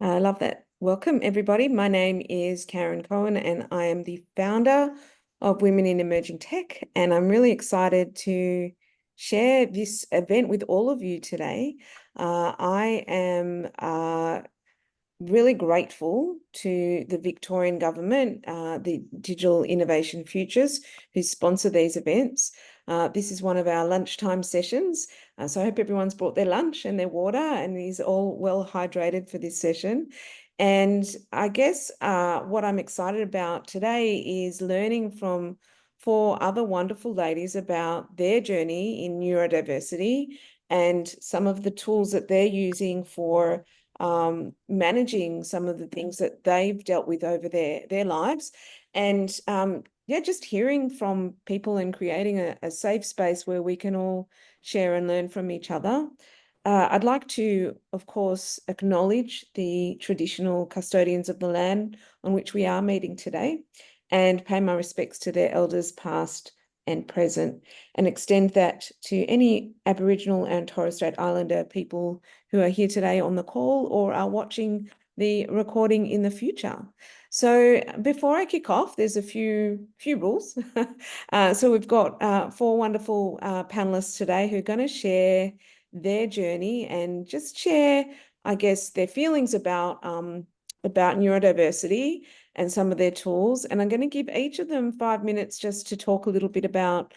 I love that. Welcome, everybody. My name is Karen Cohen, and I am the founder of Women in Emerging Tech. And I'm really excited to share this event with all of you today. I am really grateful to the Victorian government, the Digital Innovation Futures, who sponsor these events. This is one of our lunchtime sessions. So I hope everyone's brought their lunch and their water and is all well hydrated for this session. And I guess what I'm excited about today is learning from four other wonderful ladies about their journey in neurodiversity and some of the tools that they're using for managing some of the things that they've dealt with over their lives. And yeah, just hearing from people and creating a safe space where we can all share and learn from each other. I'd like to, of course, acknowledge the traditional custodians of the land on which we are meeting today and pay my respects to their elders past and present, and extend that to any Aboriginal and Torres Strait Islander people who are here today on the call or are watching the recording in the future. So before I kick off, there's a few rules. So we've got four wonderful panelists today who are going to share their journey and just share, I guess, their feelings about neurodiversity and some of their tools. And I'm going to give each of them 5 minutes just to talk a little bit about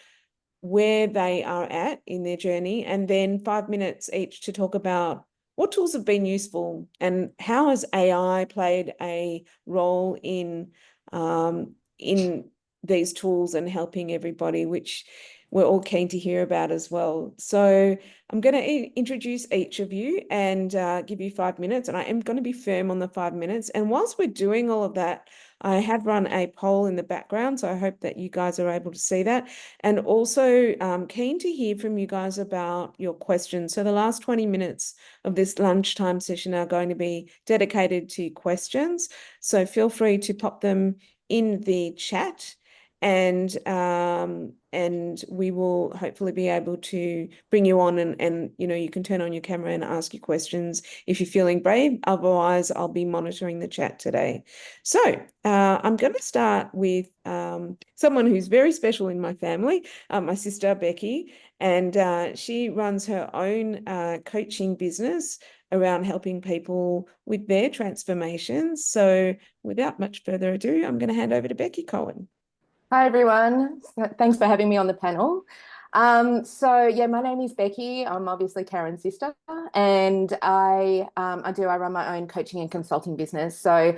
where they are at in their journey, and then 5 minutes each to talk about what tools have been useful and how has AI played a role in these tools and helping everybody, which we're all keen to hear about as well. So I'm going to introduce each of you and give you 5 minutes, and I am going to be firm on the 5 minutes. And whilst we're doing all of that, I have run a poll in the background, so I hope that you guys are able to see that. And also keen to hear from you guys about your questions. So the last 20 minutes of this lunchtime session are going to be dedicated to questions. So feel free to pop them in the chat, and we will hopefully be able to bring you on, and you can turn on your camera and ask your questions if you're feeling brave. Otherwise, I'll be monitoring the chat today. So I'm going to start with someone who's very special in my family, my sister Becky, and she runs her own coaching business around helping people with their transformations. So without much further ado, I'm going to hand over to Becky Cohen. Hi, everyone. Thanks for having me on the panel. So yeah, my name is Becky. I'm obviously Karen's sister, and I run my own coaching and consulting business. So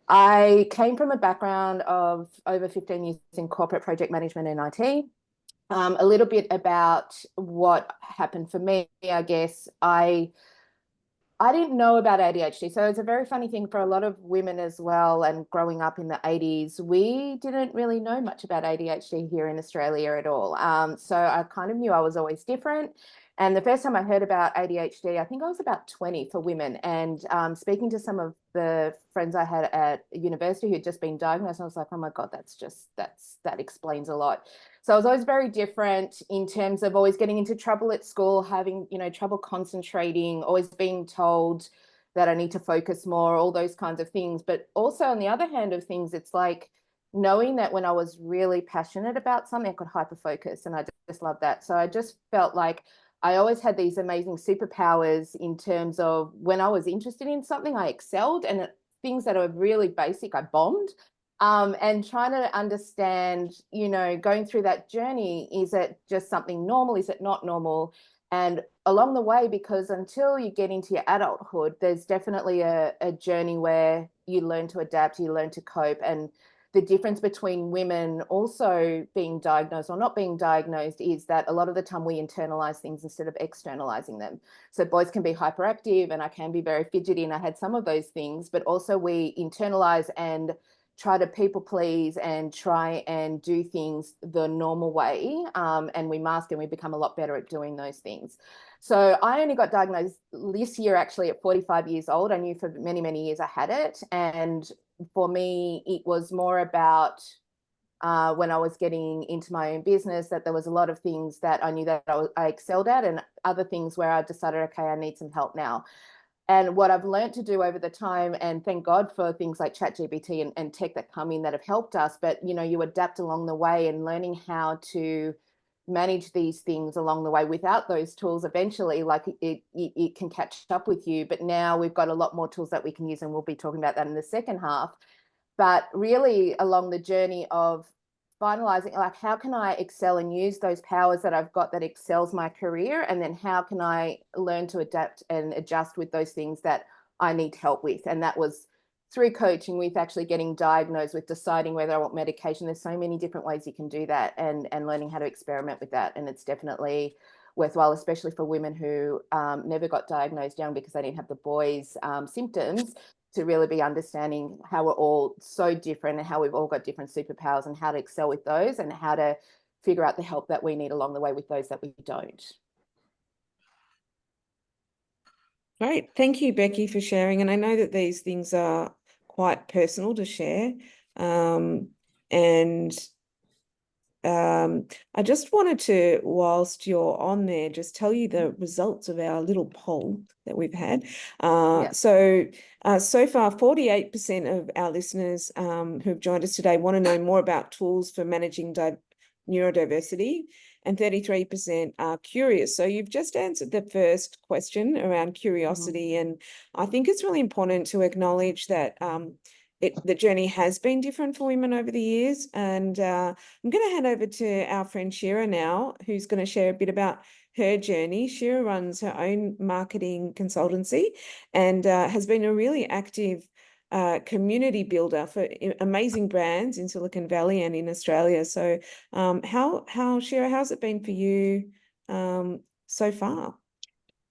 I came from a background of over 15 years in corporate project management and IT. A little bit about what happened for me, I guess. I didn't know about ADHD. So it's a very funny thing for a lot of women as well. And growing up in the 80s, we didn't really know much about ADHD here in Australia at all. So I kind of knew I was always different. And the first time I heard about ADHD, I think I was about 20 for women. And speaking to some of the friends I had at university who had just been diagnosed, I was like, oh my God, that explains a lot. So I was always very different in terms of always getting into trouble at school, having, trouble concentrating, always being told that I need to focus more, all those kinds of things. But also on the other hand of things, it's like knowing that when I was really passionate about something, I could hyper-focus, and I just love that. So I just felt like I always had these amazing superpowers in terms of when I was interested in something, I excelled, and things that are really basic, I bombed. And trying to understand, going through that journey, is it just something normal? Is it not normal? And along the way, because until you get into your adulthood, there's definitely a journey where you learn to adapt, you learn to cope. And the difference between women also being diagnosed or not being diagnosed is that a lot of the time we internalize things instead of externalizing them. So boys can be hyperactive and I can be very fidgety, and I had some of those things, but also we internalize and try to people please and try and do things the normal way, and we mask and we become a lot better at doing those things. So I only got diagnosed this year, actually, at 45 years old. I knew for many, many years I had it. And for me, it was more about when I was getting into my own business, that there was a lot of things that I knew that I excelled at, and other things where I decided, okay, I need some help now. And what I've learned to do over the time, and thank God for things like ChatGPT and tech that come in that have helped us, but you adapt along the way, and learning how to manage these things along the way without those tools, eventually, like it can catch up with you. But now we've got a lot more tools that we can use, and we'll be talking about that in the second half. But really, along the journey of finalizing, like, how can I excel and use those powers that I've got that excels my career, and then how can I learn to adapt and adjust with those things that I need help with. And that was through coaching, with actually getting diagnosed, with deciding whether I want medication. There's so many different ways you can do that, and learning how to experiment with that. And it's definitely worthwhile, especially for women who never got diagnosed young because they didn't have the boys' symptoms, to really be understanding how we're all so different, and how we've all got different superpowers, and how to excel with those, and how to figure out the help that we need along the way with those that we don't. Great. Thank you, Becky, for sharing. And I know that these things are quite personal to share. And I just wanted to, whilst you're on there, just tell you the results of our little poll that we've had. So far, 48% of our listeners who have joined us today want to know more about tools for managing neurodiversity, and 33% are curious. So you've just answered the first question around curiosity. And I think it's really important to acknowledge that the journey has been different for women over the years. And I'm going to hand over to our friend Shira now, who's going to share a bit about her journey. Shira runs her own marketing consultancy and has been a really active community builder for amazing brands in Silicon Valley and in Australia. So Shira, how's it been for you so far?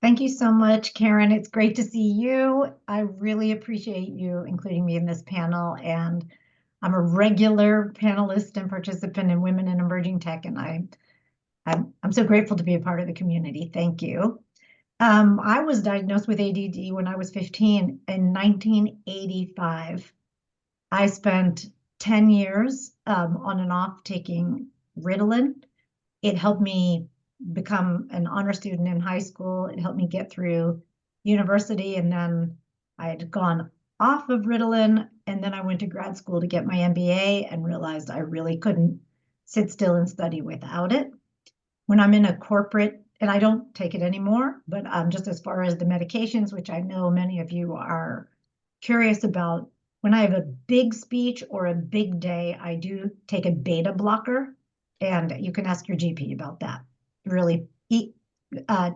Thank you so much, Karen. It's great to see you. I really appreciate you including me in this panel, and I'm a regular panelist and participant in Women in Emerging Tech, and I'm so grateful to be a part of the community. Thank you. I was diagnosed with ADD when I was 15 in 1985. I spent 10 years on and off taking Ritalin. It helped me become an honor student in high school. It helped me get through university, and then I had gone off of Ritalin, and then I went to grad school to get my MBA and realized I really couldn't sit still and study without it. When I'm in a corporate, and I don't take it anymore, but just as far as the medications, which I know many of you are curious about, when I have a big speech or a big day, I do take a beta blocker, and you can ask your GP about that. Really,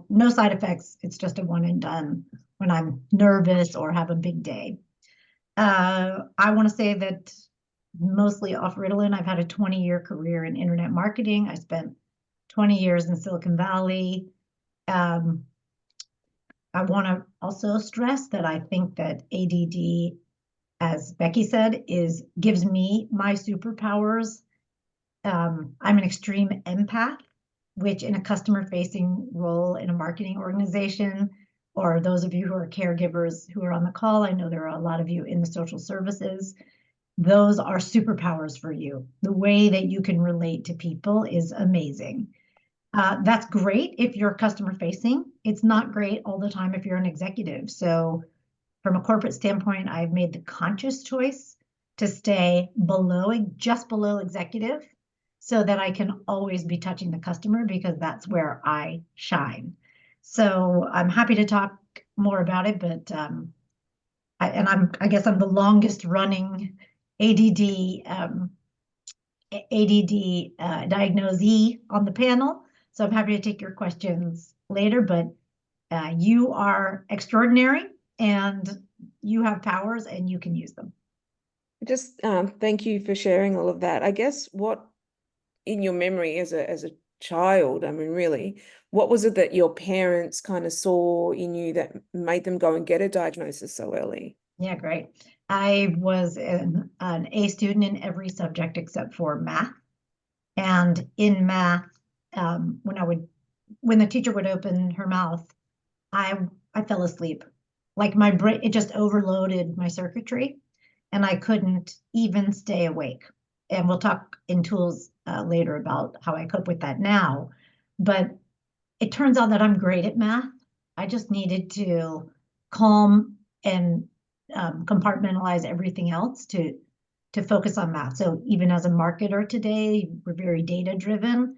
no side effects. It's just a one and done when I'm nervous or have a big day. I want to say that mostly off Ritalin. I've had a 20-year career in internet marketing. I spent 20 years in Silicon Valley. I want to also stress that I think that ADD, as Becky said, gives me my superpowers. I'm an extreme empath, which in a customer-facing role in a marketing organization, or those of you who are caregivers who are on the call, I know there are a lot of you in the social services, those are superpowers for you. The way that you can relate to people is amazing. That's great if you're customer-facing. It's not great all the time if you're an executive. So from a corporate standpoint, I've made the conscious choice to stay just below executive, so that I can always be touching the customer, because that's where I shine. So I'm happy to talk more about it, but I guess I'm the longest running ADD diagnosee on the panel. So I'm happy to take your questions later, but you are extraordinary and you have powers and you can use them. Just thank you for sharing all of that. I guess what in your memory as a child, I mean, really, what was it that your parents kind of saw in you that made them go and get a diagnosis so early? Yeah, great. I was an A student in every subject except for math. And in math, when the teacher would open her mouth, I fell asleep. Like my brain, it just overloaded my circuitry, and I couldn't even stay awake. And we'll talk in tools later about how I cope with that now. But it turns out that I'm great at math. I just needed to calm and compartmentalize everything else to focus on math. So even as a marketer today, we're very data driven.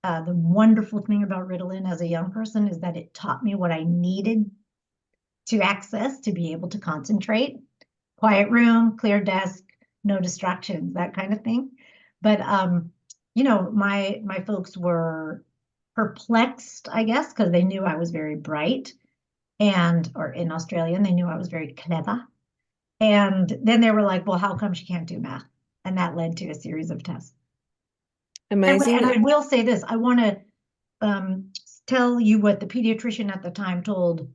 The wonderful thing about Ritalin as a young person is that it taught me what I needed to access to be able to concentrate. Quiet room, clear desk, no distractions, that kind of thing. But you know, my folks were perplexed, I guess, because they knew I was very bright, or in Australian, they knew I was very clever. And then they were like, well, how come she can't do math? And that led to a series of tests. Amazing. And I will say this, I want to tell you what the pediatrician at the time told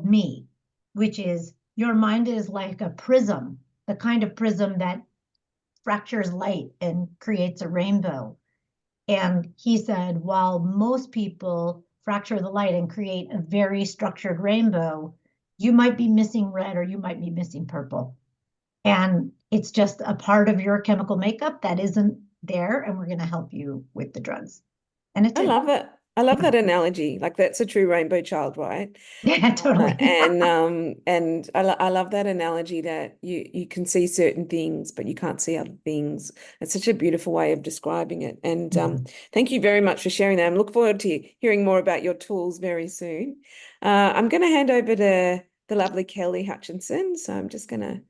me, which is your mind is like a prism, the kind of prism that fractures light and creates a rainbow. And he said, while most people fracture the light and create a very structured rainbow, you might be missing red or you might be missing purple. And it's just a part of your chemical makeup that isn't there, and we're going to help you with the drugs. And it's I love it. I love that analogy. Like that's a true rainbow child, right? Yeah, totally. And I love that analogy that you can see certain things, but you can't see other things. It's such a beautiful way of describing it. And thank you very much for sharing that. I look forward to hearing more about your tools very soon. I'm going to hand over to the lovely Kelly Hutchinson. So I'm just going to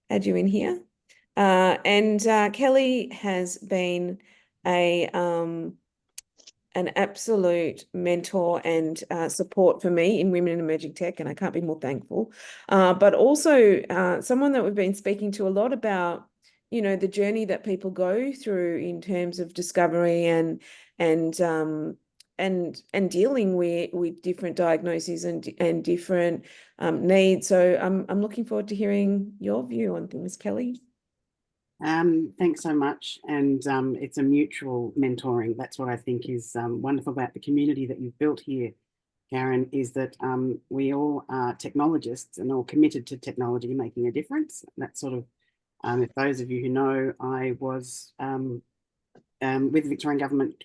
add you in here. Kelly has been an absolute mentor and support for me in Women in Emerging Tech, and I can't be more thankful. But also someone that we've been speaking to a lot about, you know, the journey that people go through in terms of discovery and dealing with different diagnoses and different needs. So I'm looking forward to hearing your view on things, Kelly. Thanks so much. And it's a mutual mentoring. That's what I think is wonderful about the community that you've built here, Karen, is that we all are technologists and all committed to technology making a difference. That's sort of, if those of you who know, I was with the Victorian Government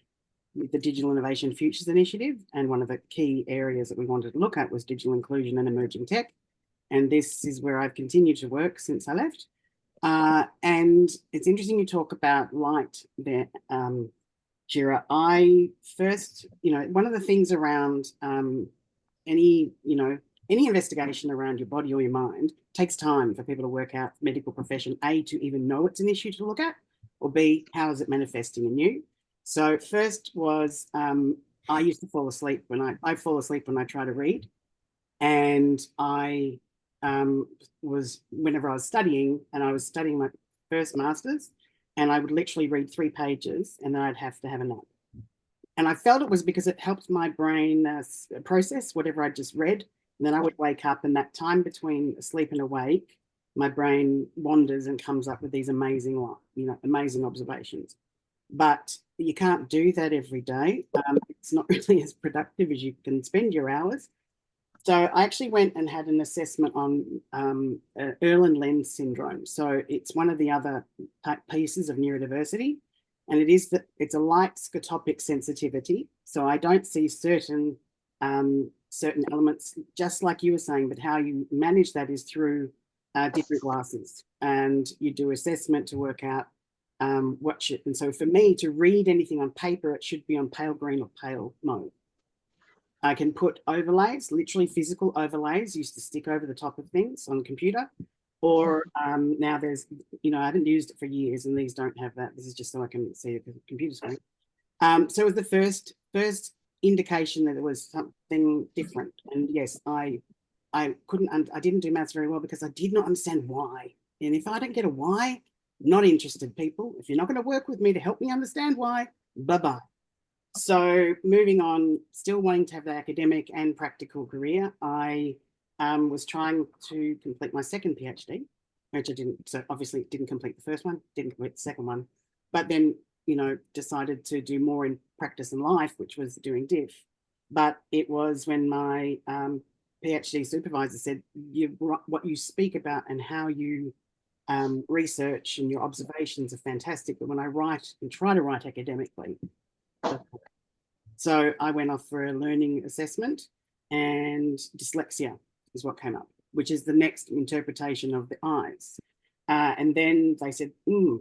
with the Digital Innovation Futures Initiative, and one of the key areas that we wanted to look at was digital inclusion and emerging tech. And this is where I've continued to work since I left. And it's interesting you talk about light there, Shira. I first, you know, one of the things around any investigation around your body or your mind takes time for people to work out, medical profession, A, to even know it's an issue to look at, or B, how is it manifesting in you? So first was, I used to fall asleep when I fall asleep when I try to read. And I was, whenever I was studying, and I was studying my first master's, and I would literally read 3 pages and then I'd have to have a nap. And I felt it was because it helped my brain process whatever I just read. And then I would wake up, and that time between asleep and awake, my brain wanders and comes up with these amazing observations. But you can't do that every day. It's not really as productive as you can spend your hours. So I actually went and had an assessment on Erland-Lenz syndrome. So it's one of the other pieces of neurodiversity, and it is that it's a light scotopic sensitivity. So I don't see certain elements, just like you were saying, but how you manage that is through different glasses, and you do assessment to work out what should. And so for me to read anything on paper, it should be on pale green or pale mauve. I can put overlays, literally physical overlays, used to stick over the top of things on the computer. Or now there's, you know, I haven't used it for years, and these don't have that. This is just so I can see the computer screen. So it was the first indication that there was something different. And yes, I didn't do maths very well because I did not understand why. And if I don't get a why, not interested, people. If you're not going to work with me to help me understand why, bye-bye. So moving on, still wanting to have the academic and practical career, I was trying to complete my second PhD, which I didn't. So obviously didn't complete the first one, didn't complete the second one, but then, you know, decided to do more in practice and life, which was doing div. But it was when my PhD supervisor said, what you speak about and how you research and your observations are fantastic, but when I write and try to write academically. So I went off for a learning assessment and dyslexia. is what came up, which is the next interpretation of the eyes. And then they said,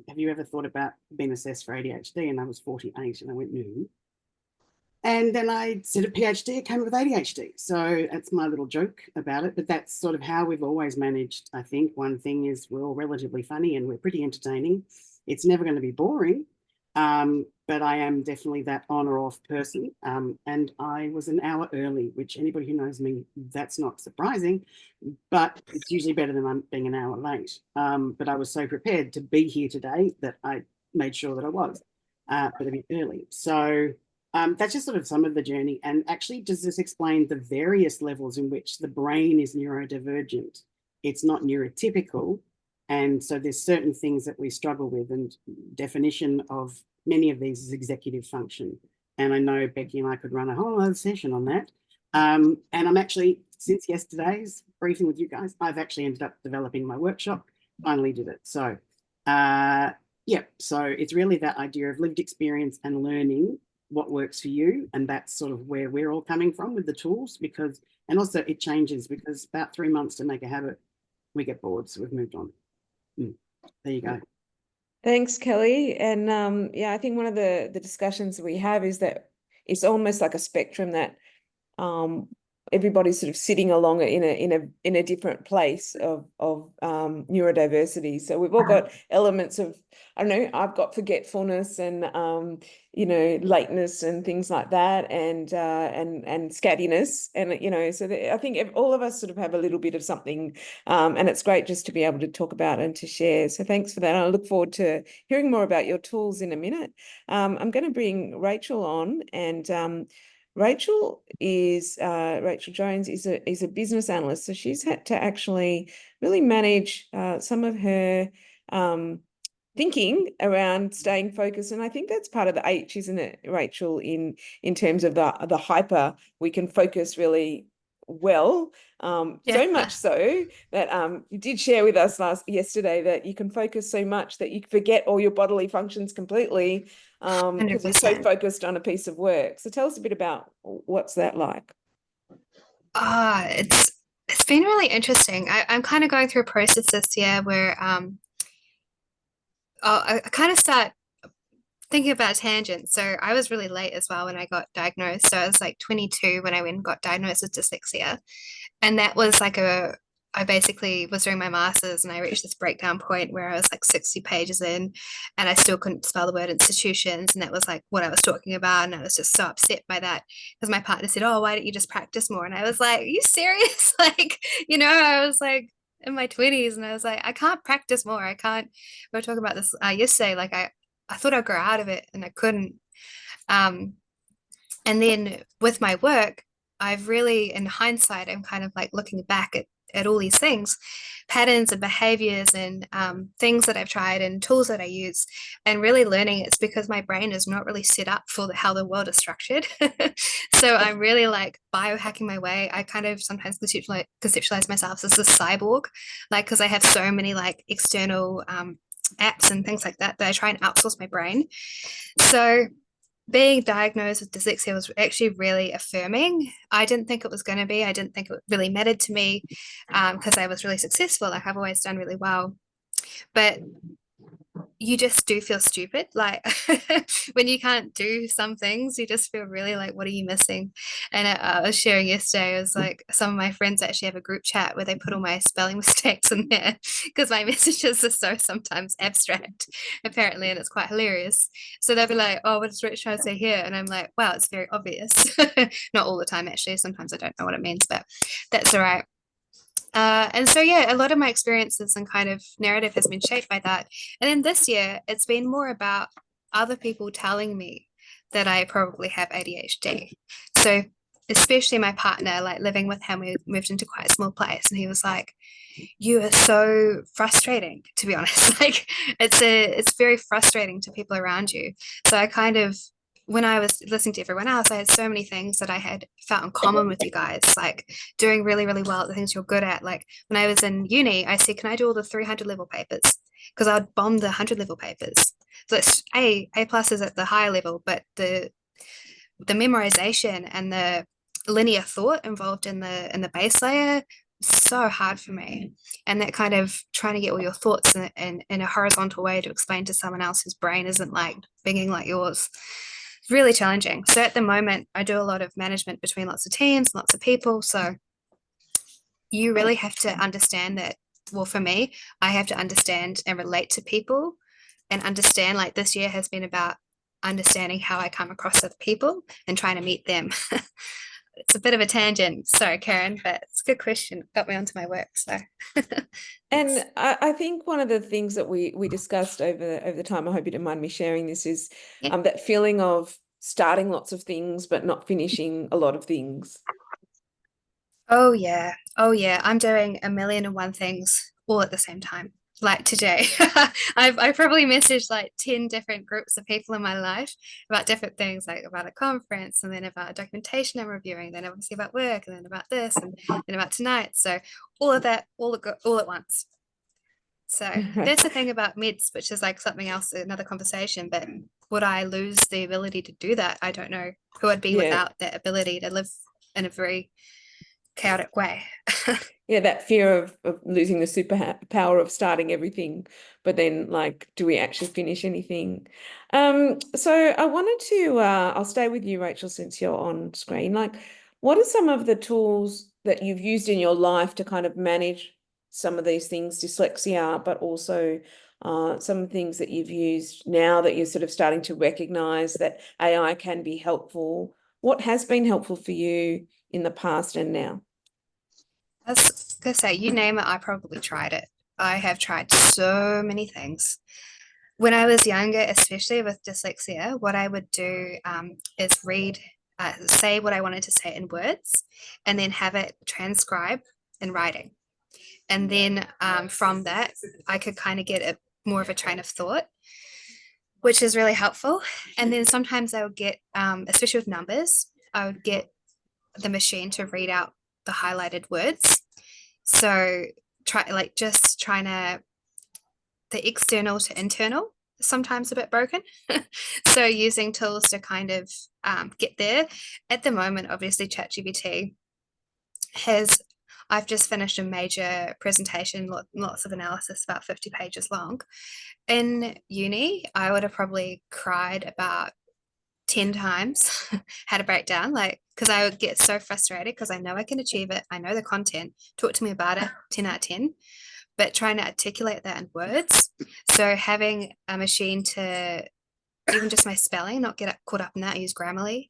have you ever thought about being assessed for ADHD? And I was 48 and I went, no. And then I said a PhD, it came up with ADHD. So that's my little joke about it. But that's sort of how we've always managed, I think. One thing is we're all relatively funny and we're pretty entertaining. It's never going to be boring. But I am definitely that on or off person. And I was an hour early, which anybody who knows me, that's not surprising. But it's usually better than being an hour late. But I was so prepared to be here today that I made sure that I was, but a bit early. So that's just sort of some of the journey. And actually, does this explain the various levels in which the brain is neurodivergent? It's not neurotypical. And so there's certain things that we struggle with, and definition of many of these is executive function. And I know Becky and I could run a whole other session on that. And I'm actually, since yesterday's briefing with you guys, I've actually ended up developing my workshop, finally did it. So yeah, so it's really that idea of lived experience and learning what works for you. And that's sort of where we're all coming from with the tools, because, and also it changes, because about 3 months to make a habit, we get bored. So we've moved on. There you go. Thanks, Kelly. And yeah, I think one of the discussions we have is that it's almost like a spectrum that everybody's sort of sitting along in a different place of neurodiversity. So we've all got elements of, I don't know, I've got forgetfulness and you know, lateness and things like that, and scattiness, and you know, so I think all of us sort of have a little bit of something, and it's great just to be able to talk about and to share. So thanks for that. I look forward to hearing more about your tools in a minute. I'm going to bring Rachel on, and Rachel Jones is a business analyst, so she's had to actually really manage some of her thinking around staying focused, and I think that's part of the H, isn't it, Rachel? In terms of the hyper, we can focus really well, so much so that you did share with us yesterday that you can focus so much that you forget all your bodily functions completely, because you're so focused on a piece of work. So tell us a bit about what's that like. It's been really interesting. I'm kind of going through a process this year where I kind of start thinking about tangents. So I was really late as well when I got diagnosed. So I was like 22 when I went and got diagnosed with dyslexia. And that was like I basically was doing my master's and I reached this breakdown point where I was like 60 pages in and I still couldn't spell the word institutions. And that was like what I was talking about. And I was just so upset by that because my partner said, oh, why don't you just practice more? And I was like, are you serious? Like, you know, I was like in my 20s and I was like, I can't practice more. I can't. We were talking about this yesterday. Like I thought I'd grow out of it and I couldn't. And then with my work, I've really, in hindsight, I'm kind of like looking back at all these things, patterns and behaviors and things that I've tried and tools that I use, and really learning it's because my brain is not really set up for how the world is structured. So I'm really like biohacking my way. I kind of sometimes conceptualize myself as a cyborg, like, because I have so many like external apps and things like that I try and outsource my brain. So being diagnosed with dyslexia was actually really affirming. I didn't think it was going to be. I didn't think it really mattered to me because I was really successful. Like I've always done really well. But you just do feel stupid. Like when you can't do some things, you just feel really like, what are you missing? And I was sharing yesterday, it was like some of my friends actually have a group chat where they put all my spelling mistakes in there because my messages are so sometimes abstract, apparently, and it's quite hilarious. So they'll be like, oh, what is Rich trying to say here? And I'm like, wow, it's very obvious. Not all the time, actually. Sometimes I don't know what it means, but that's all right. And so, yeah, a lot of my experiences and kind of narrative has been shaped by that. And then this year, it's been more about other people telling me that I probably have ADHD. So especially my partner, like living with him, we moved into quite a small place. And he was like, you are so frustrating, to be honest. Like it's very frustrating to people around you. So I kind of, when I was listening to everyone else, I had so many things that I had felt in common with you guys, like doing really, really well at the things you're good at. Like when I was in uni, I said, can I do all the 300 level papers? Because I'd bomb the 100 level papers. So it's A plus is at the higher level, but the memorization and the linear thought involved in the base layer so hard for me. And that kind of trying to get all your thoughts in a horizontal way to explain to someone else whose brain isn't like binging like yours, really challenging. So at the moment, I do a lot of management between lots of teams, lots of people. So you really have to understand that. Well, for me, I have to understand and relate to people and understand, like, this year has been about understanding how I come across other people and trying to meet them. It's a bit of a tangent, sorry, Karen, but it's a good question. Got me onto my work. So And I think one of the things that we discussed over the time, I hope you don't mind me sharing this, is yeah. that feeling of starting lots of things but not finishing a lot of things. Oh yeah. Oh yeah. I'm doing a million and one things all at the same time. Like today, I probably messaged like 10 different groups of people in my life about different things, like about a conference, and then about documentation I'm reviewing, then obviously about work, and then about this, and then about tonight. So all of that, all at once. So that's the thing about meds, which is like something else, another conversation. But would I lose the ability to do that? I don't know who I'd be Yeah. without that ability to live in a very chaotic way. Yeah, that fear of losing the superpower of starting everything, but then like, do we actually finish anything? So I wanted to, I'll stay with you, Rachel, since you're on screen. Like, what are some of the tools that you've used in your life to kind of manage some of these things, dyslexia, but also some things that you've used now that you're sort of starting to recognize that AI can be helpful? What has been helpful for you in the past and now? I was gonna say, you name it, I probably tried it. I have tried so many things. When I was younger, especially with dyslexia, what I would do is read, say what I wanted to say in words, and then have it transcribe in writing. And then from that, I could kind of get more of a train of thought, which is really helpful. And then sometimes I would get, especially with numbers, I would get the machine to read out the highlighted words. So just trying to, the external to internal, sometimes a bit broken. So using tools to kind of get there. At the moment, obviously ChatGPT I've just finished a major presentation, lots of analysis, about 50 pages long. In uni, I would have probably cried about 10 times, had a breakdown, like, because I would get so frustrated because I know I can achieve it. I know the content, talk to me about it, 10 out of 10, but trying to articulate that in words. So having a machine to, even just my spelling, not get caught up in that, use Grammarly.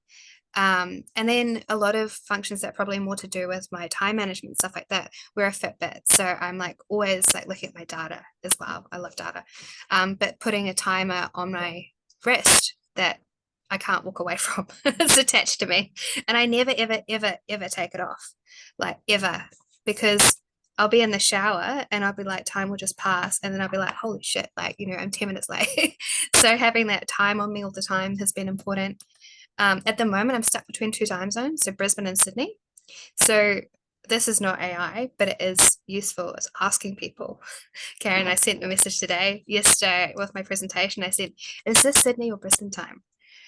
And then a lot of functions that are probably more to do with my time management, stuff like that. We're a Fitbit, so I'm like always like looking at my data as well. I love data, but putting a timer on my wrist that I can't walk away from. It's attached to me, and I never ever ever ever take it off, like ever, because I'll be in the shower and I'll be like, time will just pass, and then I'll be like, holy shit, like, you know, I'm 10 minutes late. So having that time on me all the time has been important. At the moment, I'm stuck between 2 time zones, so Brisbane and Sydney. So this is not AI, but it is useful. It's asking people. Karen, I sent a message yesterday with my presentation. I said, is this Sydney or Brisbane time?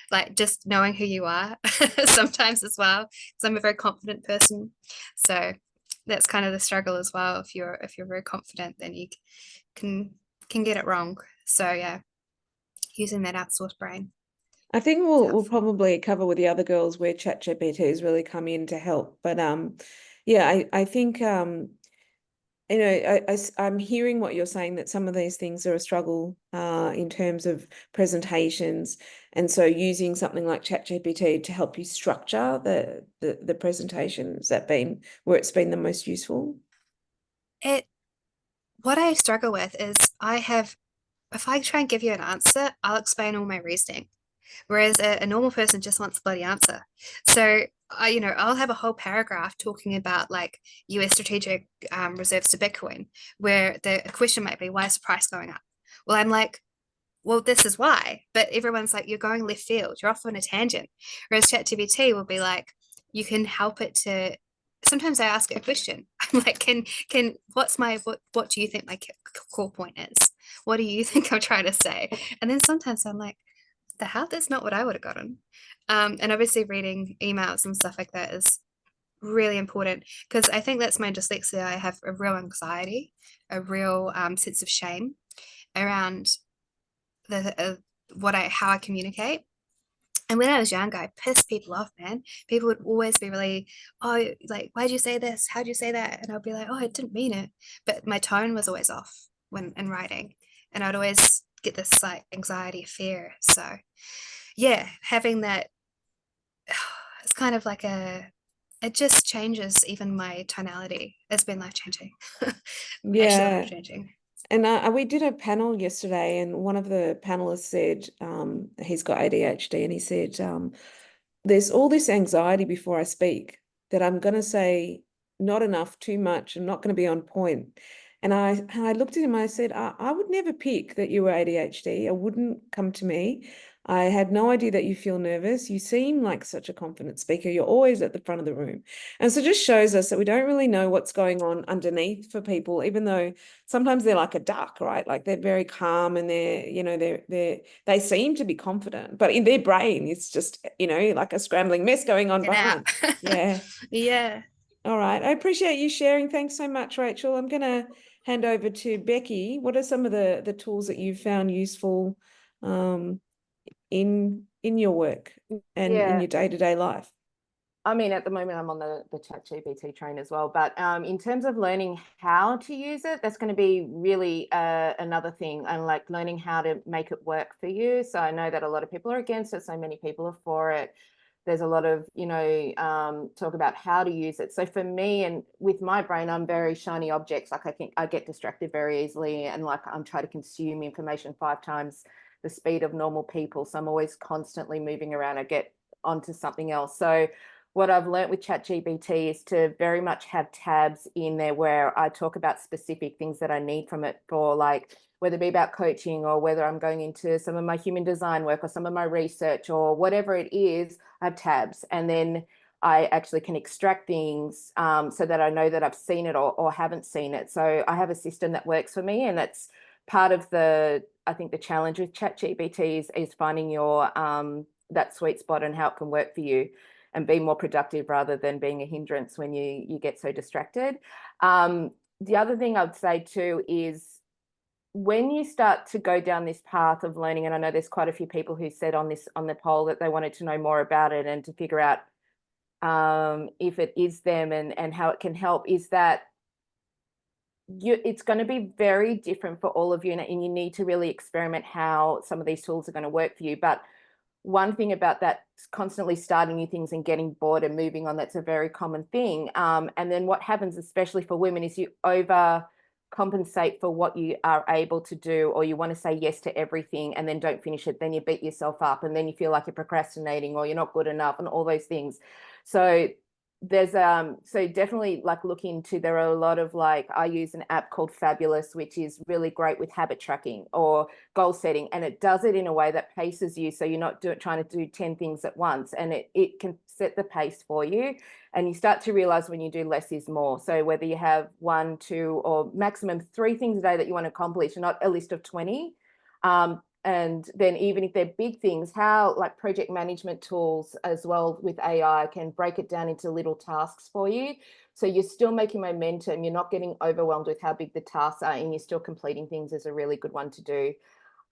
Like, just knowing who you are sometimes as well, because I'm a very confident person. So that's kind of the struggle as well. If you're very confident, then you can get it wrong. So yeah, using that outsourced brain. I think we'll probably cover with the other girls where ChatGPT has really come in to help. But yeah, I think you know, I'm hearing what you're saying, that some of these things are a struggle in terms of presentations, and so using something like ChatGPT to help you structure the presentations, that been where it's been the most useful. What I struggle with is if I try and give you an answer, I'll explain all my reasoning. Whereas a normal person just wants the bloody answer. So I'll have a whole paragraph talking about like US strategic reserves to Bitcoin, where the question might be, why is the price going up? Well, I'm like, well, this is why. But everyone's like, you're going left field, you're off on a tangent. Whereas ChatGPT will be like, you can help it to. Sometimes I ask it a question. I'm like, what do you think my core point is? What do you think I'm trying to say? And then sometimes I'm like, the hell, that's not what I would have gotten. And obviously reading emails and stuff like that is really important, because I think that's my dyslexia. I have a real anxiety, a real sense of shame around the how I communicate. And when I was younger, I pissed people off, man. People would always be really, oh, like, why'd you say this? How'd you say that? And I'll be like, oh, I didn't mean it. But my tone was always off when in writing. And I'd always get this like anxiety, fear. So yeah, having that, it's kind of like it just changes even my tonality. It's been life-changing. Actually Yeah. life-changing. And we did a panel yesterday, and one of the panelists said he's got ADHD, and he said, there's all this anxiety before I speak that I'm going to say not enough, too much, and not going to be on point. And I looked at him, I said, I would never pick that you were ADHD. It wouldn't come to me. I had no idea that you feel nervous. You seem like such a confident speaker. You're always at the front of the room. And so it just shows us that we don't really know what's going on underneath for people, even though sometimes they're like a duck, right? Like they're very calm and they seem to be confident, but in their brain, it's just, like a scrambling mess going on Get out. behind. Yeah. Yeah. All right. I appreciate you sharing. Thanks so much, Rachel. I'm going to hand over to Becky. What are some of the tools that you've found useful in your work and in your day-to-day life? I mean, at the moment, I'm on the ChatGPT train as well. But in terms of learning how to use it, that's going to be really another thing. And like learning how to make it work for you. So I know that a lot of people are against it. So many people are for it. There's a lot of, talk about how to use it. So for me, and with my brain, I'm very shiny objects. Like I think I get distracted very easily, and like I'm trying to consume information 5 times the speed of normal people. So I'm always constantly moving around. I get onto something else. So what I've learned with ChatGPT is to very much have tabs in there where I talk about specific things that I need from it, for like whether it be about coaching or whether I'm going into some of my human design work or some of my research or whatever it is. I have tabs, and then I actually can extract things so that I know that I've seen it or haven't seen it. So I have a system that works for me, and that's part of I think the challenge with ChatGPT is finding your that sweet spot and how it can work for you and be more productive rather than being a hindrance when you get so distracted. The other thing I'd say too is when you start to go down this path of learning, and I know there's quite a few people who said on the poll that they wanted to know more about it and to figure out if it is them and how it can help, is that it's going to be very different for all of you, and you need to really experiment how some of these tools are going to work for you. But one thing about that, constantly starting new things and getting bored and moving on, that's a very common thing. And then what happens, especially for women, is you overcompensate for what you are able to do, or you want to say yes to everything and then don't finish it. Then you beat yourself up, and then you feel like you're procrastinating or you're not good enough and all those things. So there's so definitely like look into, there are a lot of like, I use an app called Fabulous, which is really great with habit tracking or goal setting, and it does it in a way that paces you, so you're not trying to do 10 things at once, and it can set the pace for you, and you start to realize when you do less is more. So whether you have 1, 2 or maximum 3 things a day that you want to accomplish, and not a list of 20, and then even if they're big things, how like project management tools as well with AI can break it down into little tasks for you. So you're still making momentum. You're not getting overwhelmed with how big the tasks are, and you're still completing things, is a really good one to do.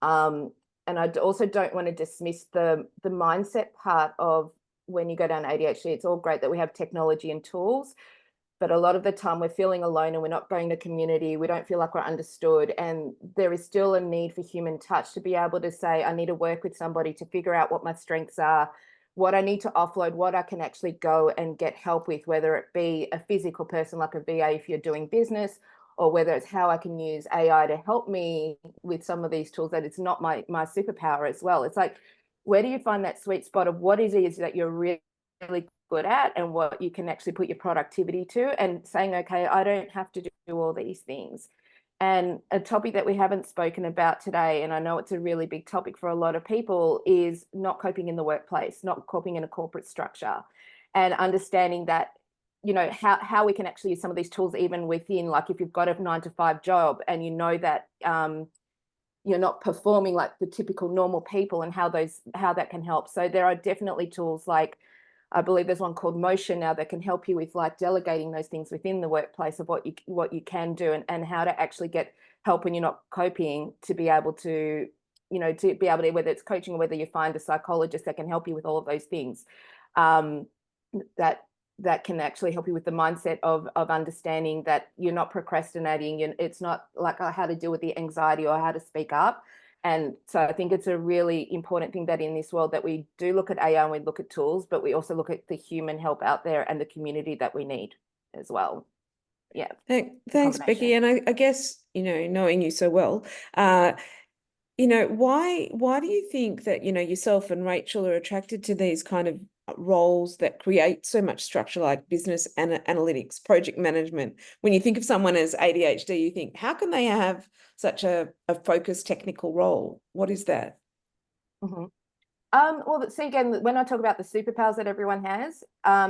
And I also don't want to dismiss the mindset part of when you go down ADHD. It's all great that we have technology and tools, but a lot of the time we're feeling alone and we're not going to community. We don't feel like we're understood. And there is still a need for human touch, to be able to say, I need to work with somebody to figure out what my strengths are, what I need to offload, what I can actually go and get help with, whether it be a physical person like a VA if you're doing business, or whether it's how I can use AI to help me with some of these tools that it's not my superpower as well. It's like, where do you find that sweet spot of what it is that you're really good at and what you can actually put your productivity to, and saying, okay, I don't have to do all these things. And a topic that we haven't spoken about today, and I know it's a really big topic for a lot of people, is not coping in the workplace, not coping in a corporate structure, and understanding that, how we can actually use some of these tools even within, like if you've got a 9-to-5 job and you know that you're not performing like the typical normal people, and how that can help. So there are definitely tools like I believe there's one called Motion now that can help you with like delegating those things within the workplace of what you can do, and how to actually get help when you're not coping, to be able to, you know, to be able to, whether it's coaching or whether you find a psychologist that can help you with all of those things, that can actually help you with the mindset of understanding that you're not procrastinating. It's not like how to deal with the anxiety or how to speak up. And so I think it's a really important thing that in this world that we do look at AI and we look at tools, but we also look at the human help out there and the community that we need as well. Yeah. Thanks, Becky. And I guess, you know, knowing you so well, you know, why do you think that, you know, yourself and Rachel are attracted to these kind of roles that create so much structure, like business and analytics, project management? When you think of someone as ADHD, you think, how can they have such a focused technical role? What is that? Mm-hmm. Well, see, again, when I talk about the superpowers that everyone has,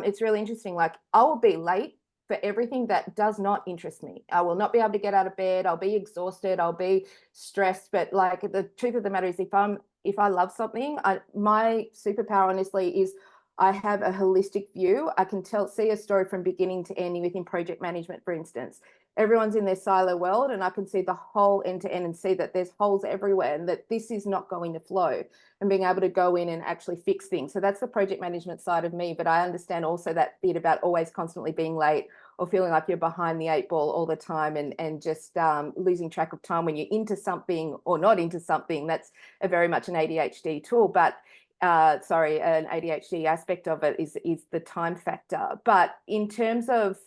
it's really interesting. Like, I will be late for everything that does not interest me. I will not be able to get out of bed. I'll be exhausted. I'll be stressed. But like, the truth of the matter is, if I love something, my superpower, honestly, is I have a holistic view. I can see a story from beginning to end within project management, for instance. Everyone's in their silo world, and I can see the whole end to end and see that there's holes everywhere and that this is not going to flow, and being able to go in and actually fix things. So that's the project management side of me. But I understand also that bit about always constantly being late or feeling like you're behind the 8 ball all the time, and just losing track of time when you're into something or not into something. That's very much an ADHD tool. But an ADHD aspect of it is the time factor. But in terms of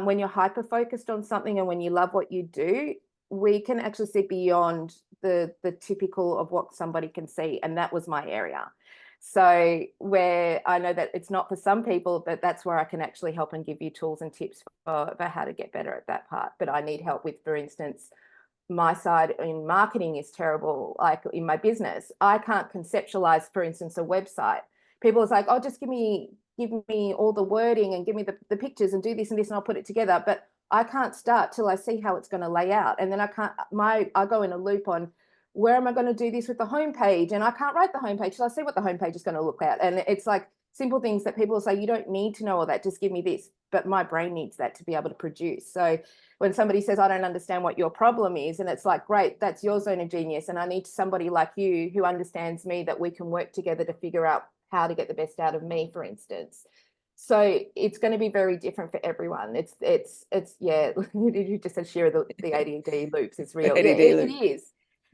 when you're hyper focused on something and when you love what you do, we can actually see beyond the typical of what somebody can see. And that was my area. So where I know that it's not for some people, but that's where I can actually help and give you tools and tips for how to get better at that part. But I need help with, for instance, my side in marketing is terrible. Like in my business, I can't conceptualize, for instance, a website. People are like, oh, just give me all the wording and give me the pictures and do this and this, and I'll put it together. But I can't start till I see how it's going to lay out. And then I go in a loop on where am I going to do this with the homepage? And I can't write the homepage till I see what the homepage is going to look like. And it's like simple things that people say, you don't need to know all that, just give me this. But my brain needs that to be able to produce. So when somebody says, I don't understand what your problem is, and it's like, great, that's your zone of genius. And I need somebody like you who understands me, that we can work together to figure out how to get the best out of me, for instance. So it's going to be very different for everyone. It's yeah, you just said Shira, the ADD loops. It's real. Yeah, it is.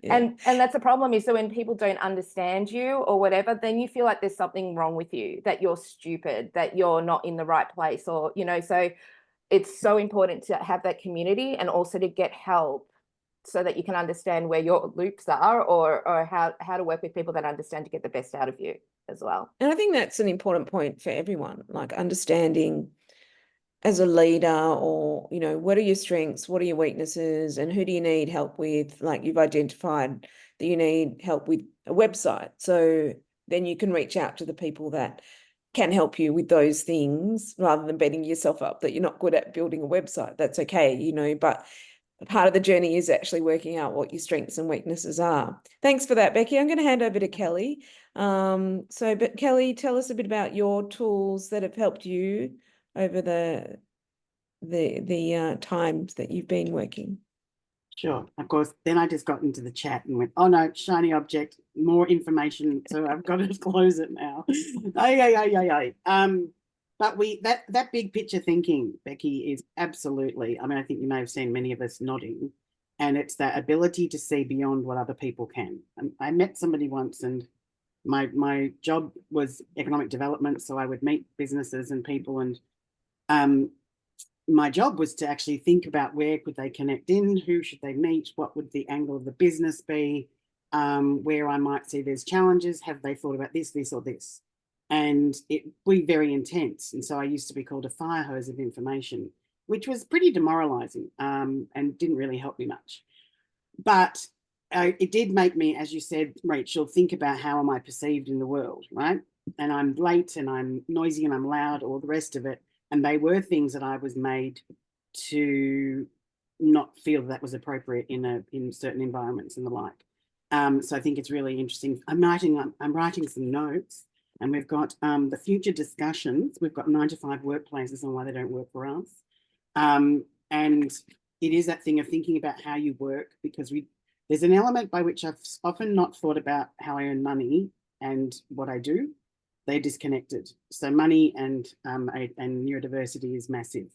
Yeah. And that's the problem, is so when people don't understand you or whatever, then you feel like there's something wrong with you, that you're stupid, that you're not in the right place, or, you know, so it's so important to have that community and also to get help so that you can understand where your loops are, or how to work with people that understand to get the best out of you as well. And I think that's an important point for everyone, like understanding as a leader, or, you know, what are your strengths, what are your weaknesses, and who do you need help with? Like, you've identified that you need help with a website. So then you can reach out to the people that can help you with those things, rather than beating yourself up that you're not good at building a website. That's okay, you know, but part of the journey is actually working out what your strengths and weaknesses are. Thanks for that, Becky. I'm going to hand over to Kelly. But Kelly, tell us a bit about your tools that have helped you over the times that you've been working. Sure, of course. Then I just got into the chat and went, oh no, shiny object, more information. So I've got to close it now. But that big picture thinking, Becky, is absolutely, I mean, I think you may have seen many of us nodding, and it's that ability to see beyond what other people can. I met somebody once, and my job was economic development, so I would meet businesses and people, and my job was to actually think about where could they connect in, who should they meet, what would the angle of the business be, where I might see there's challenges, have they thought about this, or this? And it would be very intense. And so I used to be called a fire hose of information, which was pretty demoralizing, and didn't really help me much. But it did make me, as you said, Rachel, think about how am I perceived in the world, right? And I'm late and I'm noisy and I'm loud, or the rest of it. And they were things that I was made to not feel that was appropriate in certain environments and the like. So I think it's really interesting. I'm writing some notes And we've got the future discussions. We've got 9 to 5 workplaces and why they don't work for us. And it is that thing of thinking about how you work, because there's an element by which I've often not thought about how I earn money and what I do. They're disconnected. So money and neurodiversity is massive.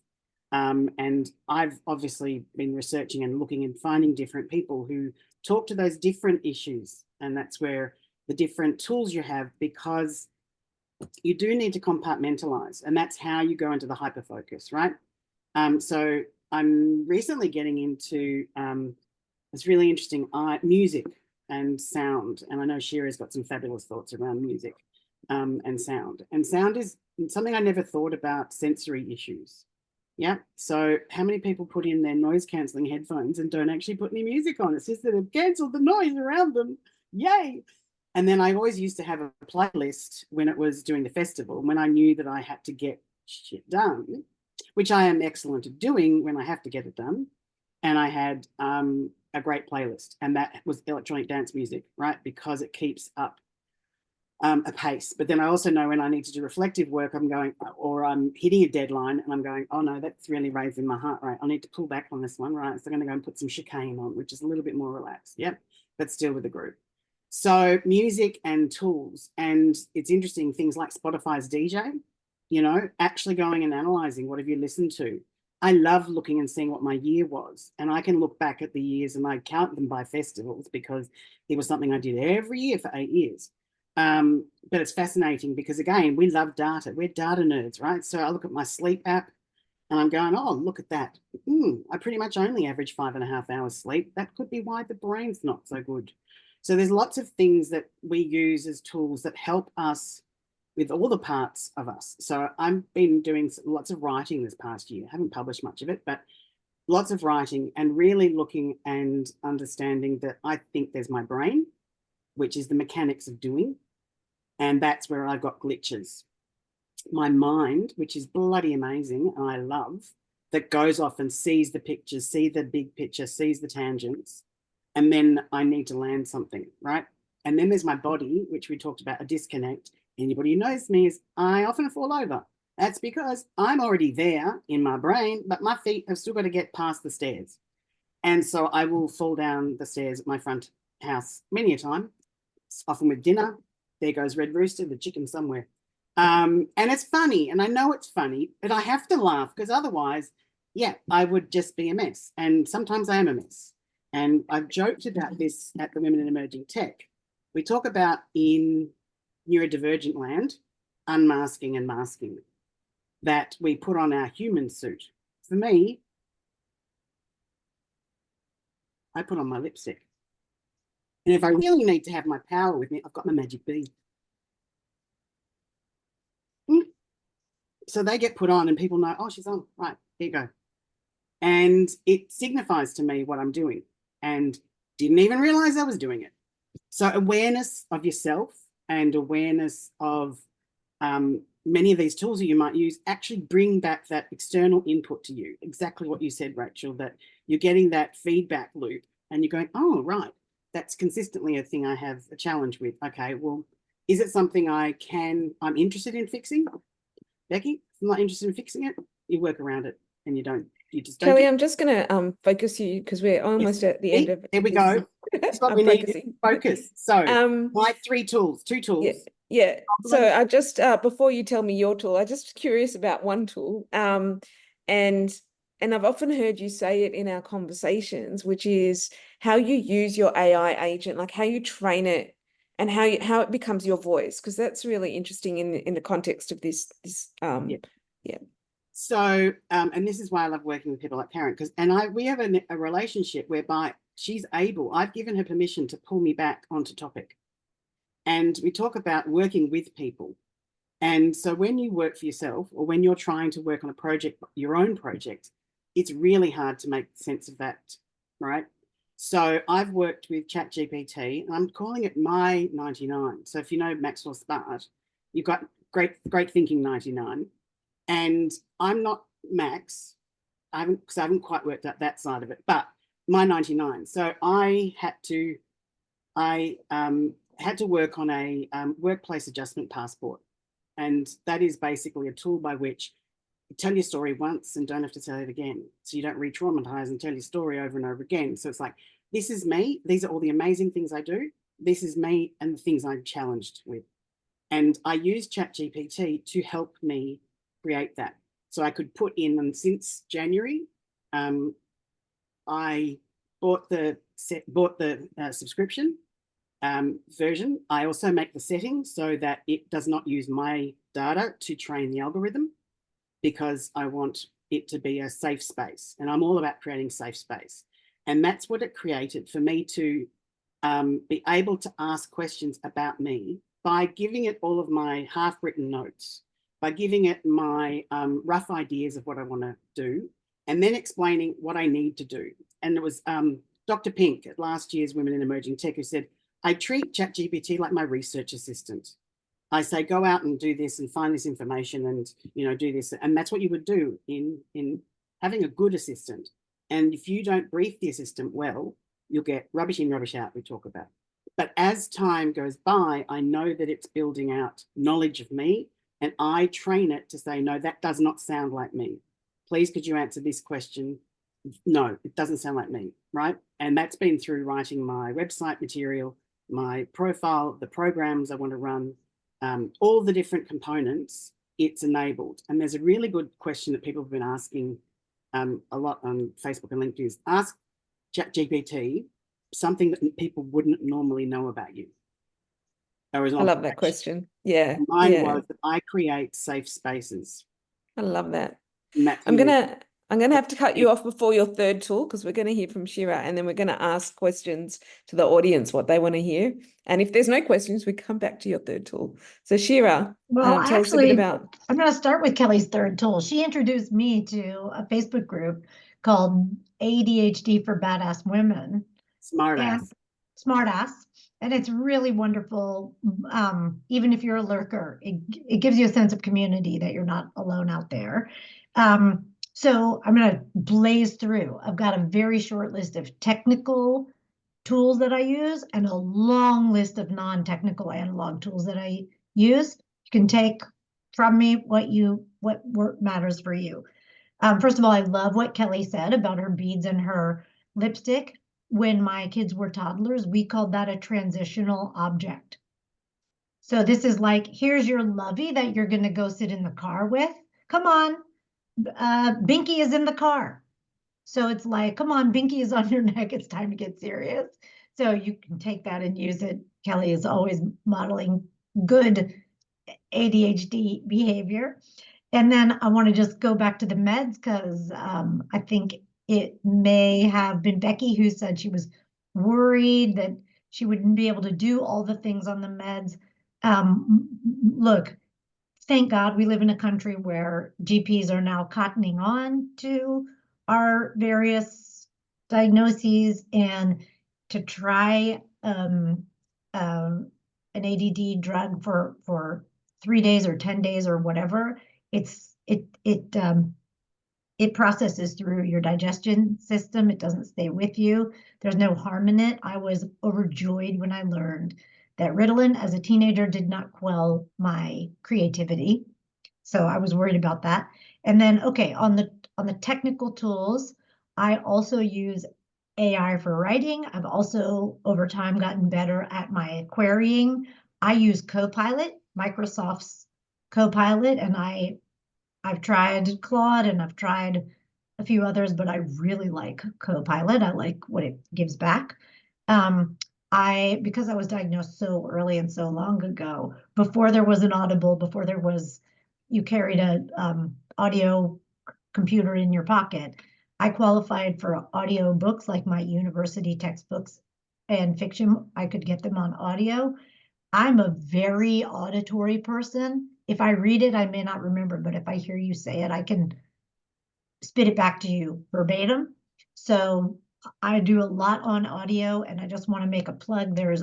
And I've obviously been researching and looking and finding different people who talk to those different issues. And that's where the different tools you have, because you do need to compartmentalize, and that's how you go into the hyperfocus, right? So I'm recently getting into it's really interesting music and sound, and I know Shira's got some fabulous thoughts around music and sound. And sound is something I never thought about, sensory issues. Yeah. So how many people put in their noise cancelling headphones and don't actually put any music on? It's just that they've cancelled the noise around them. Yay. And then I always used to have a playlist when it was doing the festival, when I knew that I had to get shit done, which I am excellent at doing when I have to get it done. And I had a great playlist, and that was electronic dance music, right? Because it keeps up a pace. But then I also know when I need to do reflective work, I'm going, or I'm hitting a deadline and I'm going, oh no, that's really raising my heart rate. I need to pull back on this one, right? So I'm going to go and put some chicane on, which is a little bit more relaxed. Yep. But still with the group. So music and tools, and it's interesting, things like Spotify's DJ, you know, actually going and analyzing what have you listened to. I love looking and seeing what my year was, and I can look back at the years and I count them by festivals because it was something I did every year for 8 years. But it's fascinating because, again, we love data. We're data nerds, right? So I look at my sleep app and I'm going, oh, look at that. I pretty much only average 5.5 hours sleep. That could be why the brain's not so good. So there's lots of things that we use as tools that help us with all the parts of us. So I've been doing lots of writing this past year. I haven't published much of it, but lots of writing, and really looking and understanding that I think there's my brain, which is the mechanics of doing. And that's where I got glitches. My mind, which is bloody amazing, and I love, that goes off and sees the pictures, sees the big picture, sees the tangents, and then I need to land something, right? And then there's my body, which we talked about, a disconnect. Anybody who knows me is I often fall over. That's because I'm already there in my brain, but my feet have still got to get past the stairs. And so I will fall down the stairs at my front house many a time, often with dinner. There goes Red Rooster, the chicken somewhere. And it's funny, and I know it's funny, but I have to laugh because otherwise, yeah, I would just be a mess. And sometimes I am a mess. And I've joked about this at the Women in Emerging Tech. We talk about in neurodivergent land, unmasking and masking, that we put on our human suit. For me, I put on my lipstick. And if I really need to have my power with me, I've got my magic bead. So they get put on and people know, oh, she's on. Right, here you go. And it signifies to me what I'm doing, and didn't even realize I was doing it. So awareness of yourself and awareness of many of these tools that you might use actually bring back that external input to you. Exactly what you said, Rachel, that you're getting that feedback loop and you're going, oh, right, that's consistently a thing I have a challenge with. Okay, well, is it something I'm interested in fixing? Becky, if I'm not interested in fixing it, you work around it and you just don't. Kelly, I'm just going to focus you because we're almost at the end of There we go. That's what we need, focus. So my two tools. Yeah. So I just, before you tell me your tool, I'm just curious about one tool. And I've often heard you say it in our conversations, which is how you use your AI agent, like how you train it and how it becomes your voice, because that's really interesting in the context of this. Yeah. So, and this is why I love working with people like Karen, because we have a relationship whereby I've given her permission to pull me back onto topic. And we talk about working with people. And so when you work for yourself, or when you're trying to work on a project, your own project, it's really hard to make sense of that, right? So I've worked with ChatGPT, and I'm calling it my 99. So if you know Maxwell Smart, you've got great thinking 99. And I'm not Max, because I haven't quite worked out that side of it, but my 99. So I had to work on a workplace adjustment passport. And that is basically a tool by which you tell your story once and don't have to tell it again. So you don't re-traumatize and tell your story over and over again. So it's like, this is me. These are all the amazing things I do. This is me and the things I'm challenged with. And I use ChatGPT to help me create that. So I could put in, and since January, I bought the subscription version. I also make the settings so that it does not use my data to train the algorithm, because I want it to be a safe space. And I'm all about creating safe space. And that's what it created for me to be able to ask questions about me by giving it all of my half-written notes, by giving it my rough ideas of what I want to do, and then explaining what I need to do. And there was Dr. Pink at last year's Women in Emerging Tech who said, I treat ChatGPT like my research assistant. I say, go out and do this and find this information and, you know, do this. And that's what you would do in having a good assistant. And if you don't brief the assistant well, you'll get rubbish in, rubbish out, we talk about. But as time goes by, I know that it's building out knowledge of me, and I train it to say, no, that does not sound like me. Please, could you answer this question? No, it doesn't sound like me, right? And that's been through writing my website material, my profile, the programs I want to run, all the different components it's enabled. And there's a really good question that people have been asking a lot on Facebook and LinkedIn is, ask ChatGPT something that people wouldn't normally know about you. I love that question. Yeah. Mine was that I create safe spaces. I love that. I'm gonna have to cut you off before your third tool, because we're going to hear from Shira, and then we're going to ask questions to the audience what they want to hear. And if there's no questions, we come back to your third tool. So Shira, well, tell us a bit about. I'm going to start with Kelly's third tool. She introduced me to a Facebook group called ADHD for Badass Women. Smartass. And it's really wonderful. Even if you're a lurker, it gives you a sense of community that you're not alone out there. So I'm going to blaze through. I've got a very short list of technical tools that I use and a long list of non-technical analog tools that I use. You can take from me what matters for you. First of all, I love what Kelly said about her beads and her lipstick. When my kids were toddlers, we called that a transitional object. So this is like, here's your lovey that you're going to go sit in the car with. Come on. Binky is in the car. So it's like, come on, Binky is on your neck. It's time to get serious. So you can take that and use it. Kelly is always modeling good ADHD behavior. And then I want to just go back to the meds, because I think it may have been Becky who said she was worried that she wouldn't be able to do all the things on the meds. Look, thank God we live in a country where GPs are now cottoning on to our various diagnoses, and to try an ADD drug for 3 days or 10 days or whatever, it processes through your digestion system. It doesn't stay with you. There's no harm in it. I was overjoyed when I learned that Ritalin as a teenager did not quell my creativity. So I was worried about that. And then, okay, on the technical tools, I also use AI for writing. I've also over time gotten better at my querying. I use Copilot, Microsoft's Copilot, and I've tried Claude and I've tried a few others, but I really like Copilot. I like what it gives back. Because I was diagnosed so early and so long ago, before there was an Audible, before there was, you carried a audio computer in your pocket, I qualified for audio books, like my university textbooks and fiction. I could get them on audio. I'm a very auditory person. If I read it, I may not remember, but if I hear you say it, I can spit it back to you verbatim. So I do a lot on audio, and I just want to make a plug. There's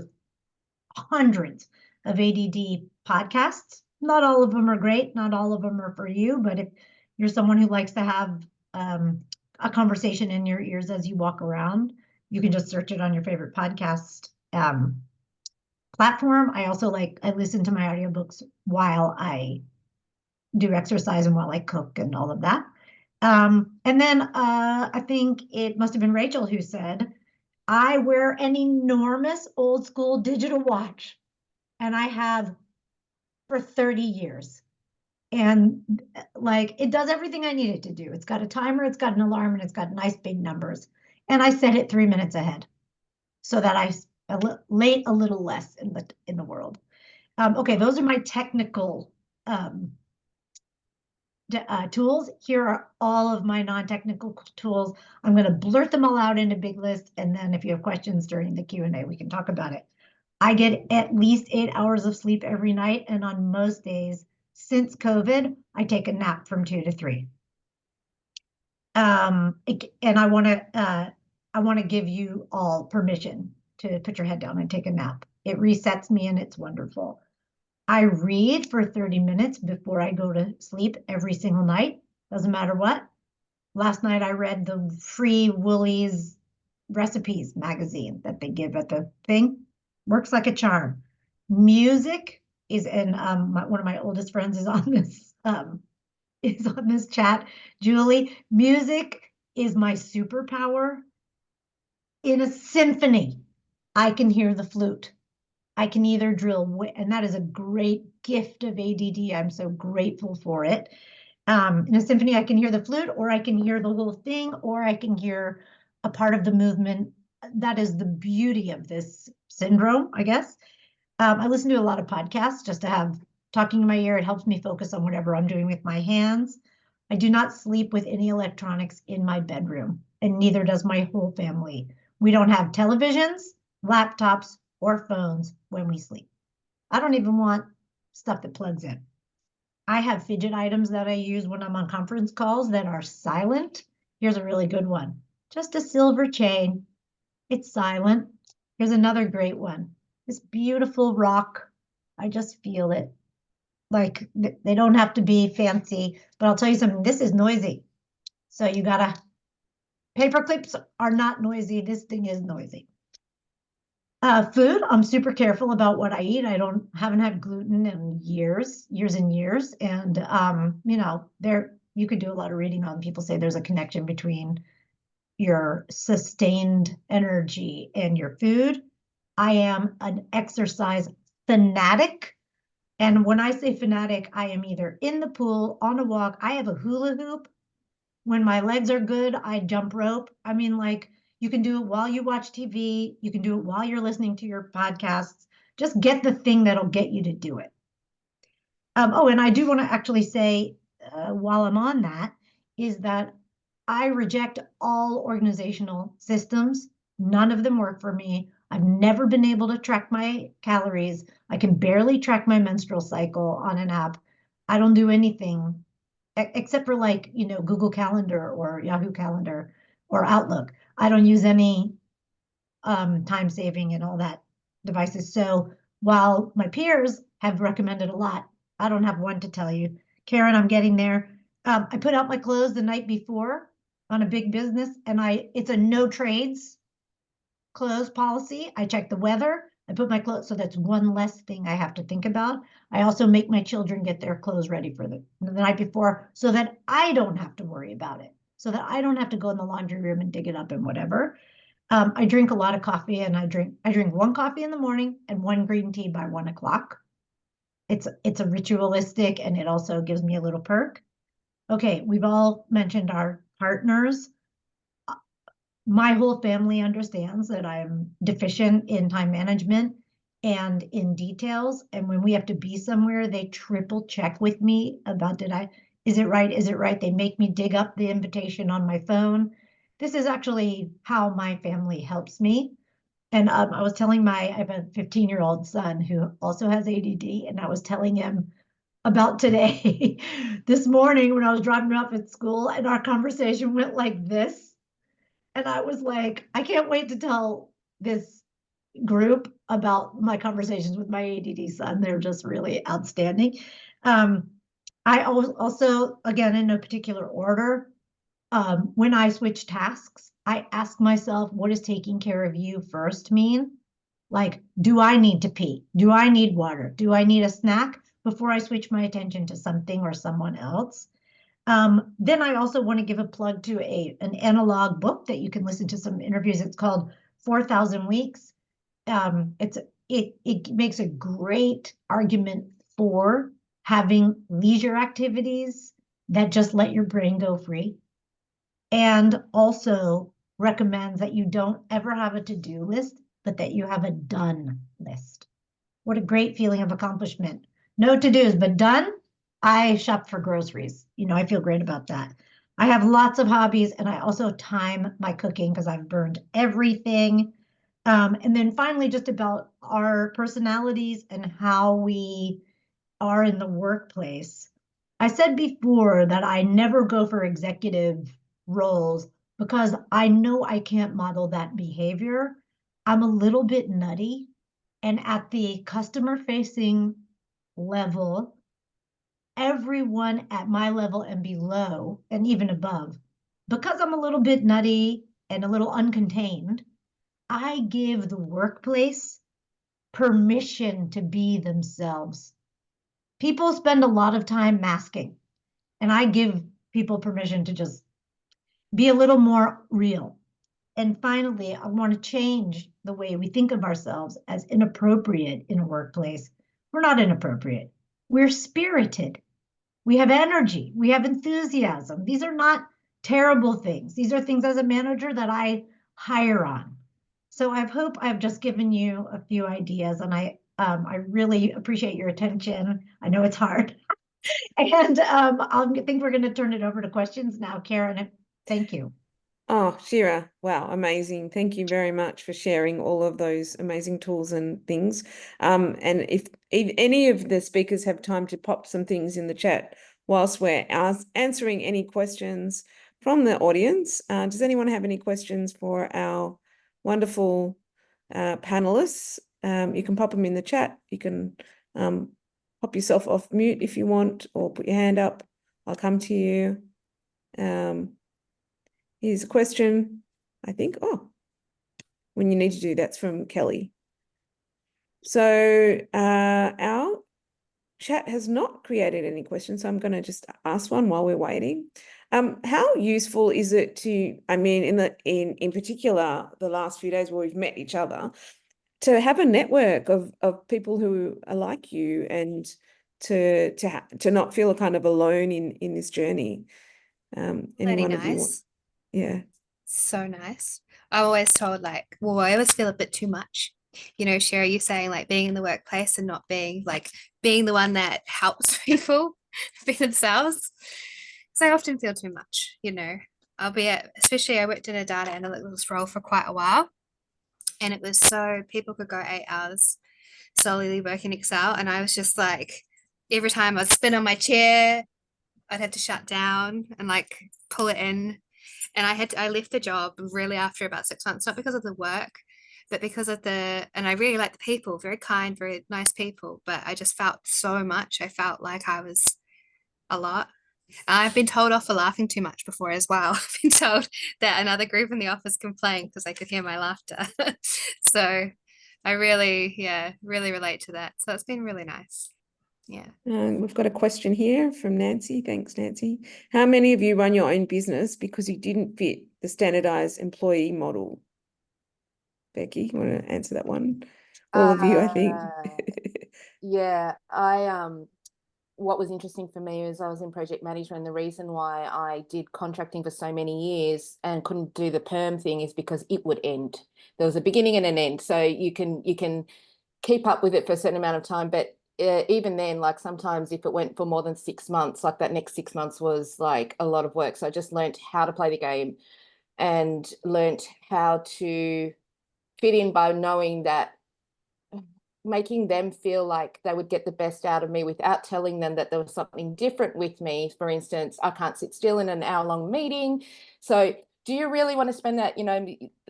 hundreds of ADD podcasts. Not all of them are great. Not all of them are for you, but if you're someone who likes to have a conversation in your ears as you walk around, you can just search it on your favorite podcast platform. I also I listen to my audiobooks while I do exercise and while I cook and all of that. And then I think it must have been Rachel who said, I wear an enormous old school digital watch, and I have for 30 years. And it does everything I need it to do. It's got a timer, it's got an alarm, and it's got nice big numbers. And I set it 3 minutes ahead so that I late a little less in the world. Okay, those are my technical tools. Here are all of my non-technical tools. I'm going to blurt them all out in a big list, and then if you have questions during the Q&A, we can talk about it. I get at least 8 hours of sleep every night, and on most days since COVID, I take a nap from 2 to 3. And I want to give you all permission to put your head down and take a nap. It resets me, and it's wonderful. I read for 30 minutes before I go to sleep every single night. Doesn't matter what. Last night I read the free Woolies recipes magazine that they give at the thing. Works like a charm. Music is, and one of my oldest friends is on this chat. Julie, music is my superpower. In a symphony, I can hear the flute. I can either drill, and that is a great gift of ADD. I'm so grateful for it. In a symphony, I can hear the flute, or I can hear the whole thing, or I can hear a part of the movement. That is the beauty of this syndrome, I guess. I listen to a lot of podcasts just to have talking in my ear. It helps me focus on whatever I'm doing with my hands. I do not sleep with any electronics in my bedroom, and neither does my whole family. We don't have televisions, laptops, or phones when we sleep. I don't even want stuff that plugs in. I have fidget items that I use when I'm on conference calls that are silent. Here's a really good one. Just a silver chain. It's silent. Here's another great one. This beautiful rock. I just feel it. They don't have to be fancy, but I'll tell you something, this is noisy. So you gotta, paper clips are not noisy. This thing is noisy. Food, I'm super careful about what I eat. I haven't had gluten in years and years. And, you could do a lot of reading on people say there's a connection between your sustained energy and your food. I am an exercise fanatic. And when I say fanatic, I am either in the pool, on a walk. I have a hula hoop. When my legs are good, I jump rope. I mean, you can do it while you watch TV. You can do it while you're listening to your podcasts. Just get the thing that'll get you to do it. And I do want to actually say, while I'm on that, is that I reject all organizational systems. None of them work for me. I've never been able to track my calories. I can barely track my menstrual cycle on an app. I don't do anything except for Google Calendar or Yahoo Calendar or Outlook. I don't use any time saving and all that devices. So while my peers have recommended a lot, I don't have one to tell you. Karen, I'm getting there. I put out my clothes the night before on a big business, and it's a no trades clothes policy. I check the weather. I put my clothes, so that's one less thing I have to think about. I also make my children get their clothes ready for the night before so that I don't have to worry about it, so that I don't have to go in the laundry room and dig it up and whatever. I drink a lot of coffee, and I drink one coffee in the morning and one green tea by 1 o'clock. It's a ritualistic, and it also gives me a little perk. Okay, we've all mentioned our partners. My whole family understands that I'm deficient in time management and in details. And when we have to be somewhere, they triple check with me about is it right? Is it right? They make me dig up the invitation on my phone. This is actually how my family helps me. And I was telling I have a 15-year-old son who also has ADD, and I was telling him about today, this morning when I was dropping him off at school, and our conversation went like this. And I was like, I can't wait to tell this group about my conversations with my ADD son. They're just really outstanding. I also, again, in no particular order, when I switch tasks, I ask myself, what does taking care of you first mean? Like, do I need to pee? Do I need water? Do I need a snack before I switch my attention to something or someone else? Then I also want to give a plug to an analog book that you can listen to some interviews. It's called 4,000 Weeks. It makes a great argument for having leisure activities that just let your brain go free, and also recommends that you don't ever have a to-do list, but that you have a done list. What a great feeling of accomplishment. No to-dos, but done. I shop for groceries. I feel great about that. I have lots of hobbies, and I also time my cooking because I've burned everything. And then finally, just about our personalities and how we are in the workplace. I said before that I never go for executive roles because I know I can't model that behavior. I'm a little bit nutty. And at the customer facing level, everyone at my level and below, and even above, because I'm a little bit nutty and a little uncontained, I give the workplace permission to be themselves. People spend a lot of time masking, and I give people permission to just be a little more real. And finally, I want to change the way we think of ourselves as inappropriate in a workplace. We're not inappropriate. We're spirited. We have energy. We have enthusiasm. These are not terrible things. These are things as a manager that I hire on. So I hope I've just given you a few ideas, and I really appreciate your attention. I know it's hard. And I think we're going to turn it over to questions now, Karen. Thank you. Oh, Shira, wow, amazing. Thank you very much for sharing all of those amazing tools and things. And if any of the speakers have time to pop some things in the chat whilst we're answering any questions from the audience, does anyone have any questions for our wonderful panelists? You can pop them in the chat. You can pop yourself off mute if you want, or put your hand up. I'll come to you. Here's a question, I think. Oh, when you need to do that's from Kelly. So our chat has not created any questions, so I'm going to just ask one while we're waiting. How useful is it to, I mean, in particular, the last few days where we've met each other, to have a network of people who are like you, and to not feel kind of alone in this journey? Any one of you want? Yeah. So nice. I'm always told like, well, I always feel a bit too much. Shira, you saying like being in the workplace and not being the one that helps people be themselves. So I often feel too much, especially I worked in a data analytics role for quite a while. And it was so people could go 8 hours solely working Excel. And I was just like, every time I'd spin on my chair, I'd have to shut down and like pull it in. And I left the job really after about 6 months, not because of the work, but because of and I really like the people, very kind, very nice people, but I just felt so much. I felt like I was a lot. I've been told off for laughing too much before as well. I've been told that another group in the office complained because I could hear my laughter. So I really relate to that. So it's been really nice. Yeah. We've got a question here from Nancy. Thanks, Nancy. How many of you run your own business because you didn't fit the standardized employee model? Becky, you want to answer that one? All of you, I think. Yeah, what was interesting for me is I was in project management, and the reason why I did contracting for so many years and couldn't do the perm thing is because it would end. There was a beginning and an end. So you can keep up with it for a certain amount of time, but even then, like sometimes if it went for more than 6 months, like that next 6 months was like a lot of work. So I just learned how to play the game and learned how to fit in by knowing that, making them feel like they would get the best out of me without telling them that there was something different with me. For instance, I can't sit still in an hour-long meeting. So do you really want to spend that,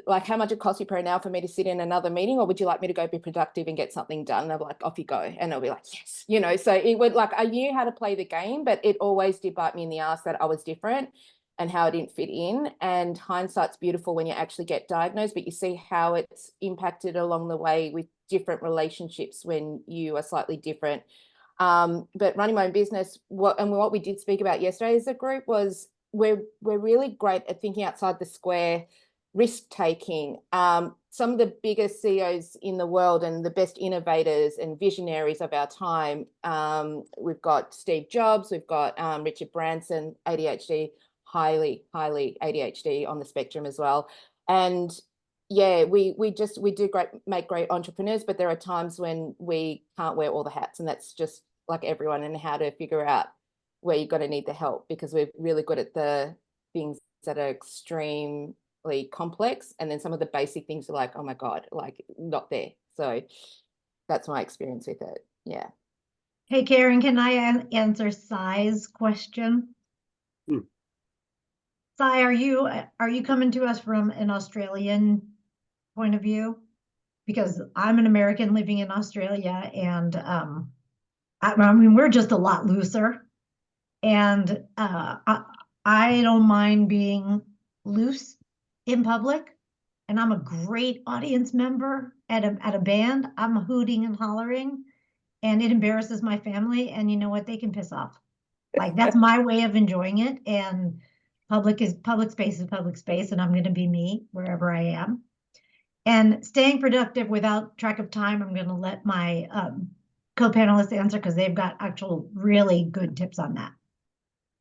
like how much it costs you per hour for me to sit in another meeting, or would you like me to go be productive and get something done? And they'll be like, off you go. And they'll be like, yes, so it would, like, I knew how to play the game, but it always did bite me in the ass that I was different. and how I didn't fit in. And hindsight's beautiful when you actually get diagnosed, but you see how it's impacted along the way with different relationships when you are slightly different. But running my own business, what we did speak about yesterday as a group was we're really great at thinking outside the square, risk taking. Some of the biggest CEOs in the world and the best innovators and visionaries of our time. We've got Steve Jobs, we've got Richard Branson, ADHD, highly ADHD on the spectrum as well. And yeah, we do make great entrepreneurs, but there are times when we can't wear all the hats, and that's just like everyone, and how to figure out where you're going to need the help, because we're really good at the things that are extremely complex, and then some of the basic things are like, oh my God, like not there. So that's my experience with it. Yeah. Hey, Karen, can I answer Sai's question? Sai, are you coming to us from an Australian point of view? Because I'm an American living in Australia, and I mean, we're just a lot looser, and I don't mind being loose in public, and I'm a great audience member at a band. I'm hooting and hollering, and it embarrasses my family, and you know what? They can piss off. Like, that's my way of enjoying it, and public space is public space, and I'm going to be me wherever I am. And staying productive without track of time, I'm going to let my co-panelists answer, because they've got actual really good tips on that.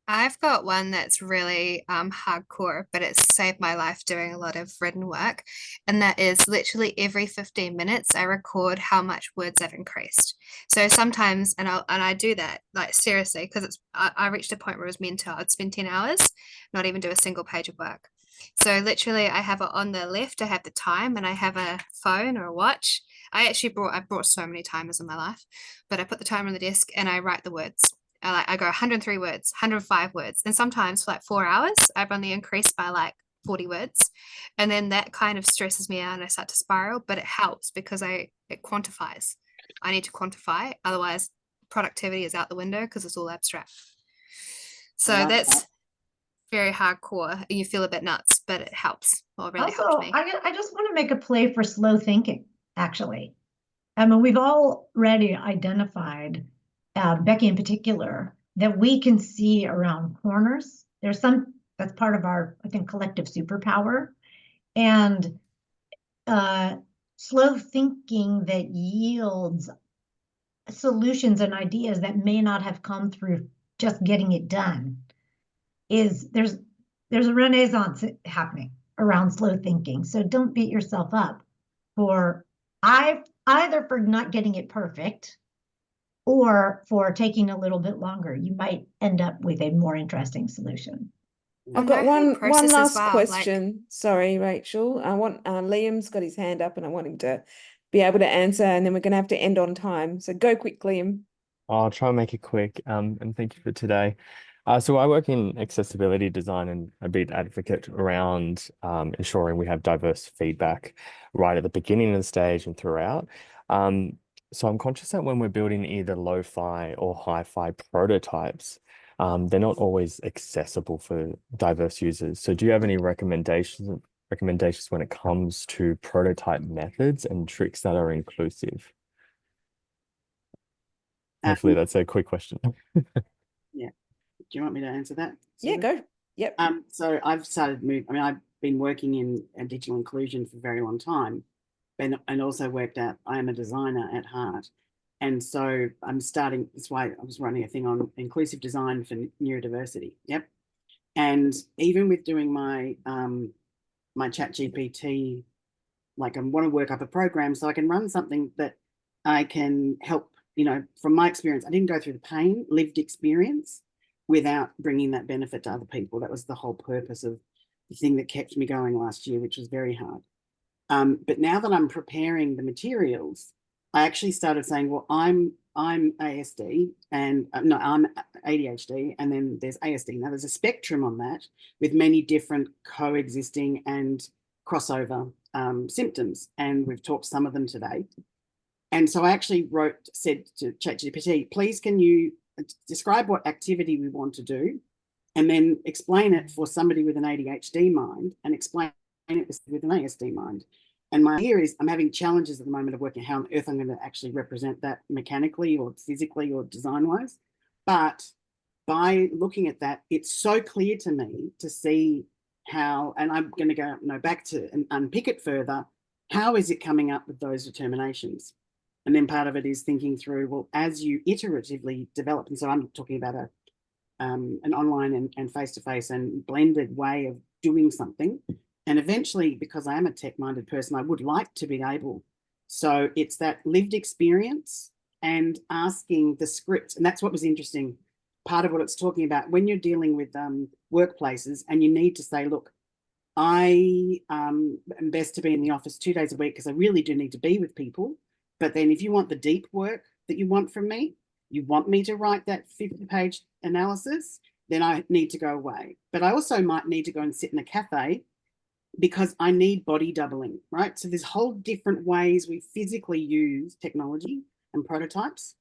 I've got one that's really hardcore, but it's saved my life doing a lot of written work. And that is literally every 15 minutes, I record how much words I've increased. So sometimes, and I do that, like seriously, because I reached a point where it was mental. I'd spend 10 hours, not even do a single page of work. So literally I have it on the left, I have the time, and I have a phone or a watch. I brought so many timers in my life, but I put the timer on the desk and I write the words. I go 103 words, 105 words. And sometimes for like 4 hours, I've only increased by like 40 words. And then that kind of stresses me out and I start to spiral, but it helps because it quantifies. I need to quantify, otherwise productivity is out the window because it's all abstract. So that's very hardcore, and you feel a bit nuts, but it helps. Well, it really helped me. I just want to make a play for slow thinking, actually. I mean, we've already identified, Becky in particular, that we can see around corners. That's part of our, I think, collective superpower. And slow thinking that yields solutions and ideas that may not have come through just getting it done. There's a renaissance happening around slow thinking. So don't beat yourself up for either for not getting it perfect or for taking a little bit longer. You might end up with a more interesting solution. I've got one last question. Sorry, Rachel. I want Liam's got his hand up and I want him to be able to answer, and then we're going to have to end on time. So go quick, Liam. I'll try and make it quick. And thank you for today. So I work in accessibility design and a big advocate around ensuring we have diverse feedback right at the beginning of the stage and throughout. So I'm conscious that when we're building either lo-fi or hi-fi prototypes, they're not always accessible for diverse users. So do you have any recommendations when it comes to prototype methods and tricks that are inclusive? Hopefully that's a quick question. Yeah. Do you want me to answer that? Yeah, go. Yep. So I've I've been working in digital inclusion for a very long time, and also I am a designer at heart. And so that's why I was running a thing on inclusive design for neurodiversity. Yep. And even with doing my my ChatGPT, like I want to work up a program so I can run something that I can help, from my experience. I didn't go through the pain, lived experience, without bringing that benefit to other people. That was the whole purpose of the thing that kept me going last year, which was very hard. But now that I'm preparing the materials, I actually started saying, well, I'm ASD and no, I'm ADHD, and then there's ASD. Now there's a spectrum on that with many different coexisting and crossover symptoms, and we've talked some of them today. And so I actually said to ChatGPT, please can you describe what activity we want to do and then explain it for somebody with an ADHD mind and explain it with an ASD mind. And my idea is I'm having challenges at the moment of working how on earth I'm going to actually represent that mechanically or physically or design-wise. But by looking at that, it's so clear to me to see how, and I'm going to go back to and unpick it further. How is it coming up with those determinations? And then part of it is thinking through, well, as you iteratively develop, and so I'm talking about an online and face-to-face and blended way of doing something. And eventually, because I am a tech-minded person, I would like to be able. So it's that lived experience and asking the script. And that's what was interesting. Part of what it's talking about when you're dealing with workplaces and you need to say, look, I am best to be in the office 2 days a week because I really do need to be with people. But then if you want the deep work that you want from me, you want me to write that 50-page analysis, then I need to go away. But I also might need to go and sit in a cafe because I need body doubling, right? So there's whole different ways we physically use technology and prototypes.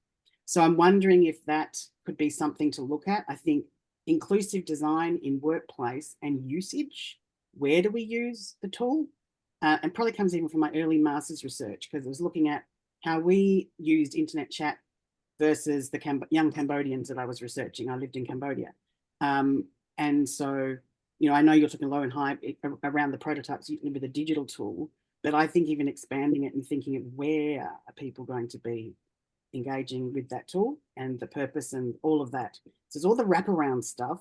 So I'm wondering if that could be something to look at. I think inclusive design in workplace and usage, where do we use the tool? And probably comes even from my early master's research, because I was looking at how we used internet chat versus the young Cambodians that I was researching. I lived in Cambodia. And so, you know, I know you're talking low and high around the prototypes with a digital tool, but I think even expanding it and thinking of where are people going to be engaging with that tool and the purpose and all of that. So there's all the wraparound stuff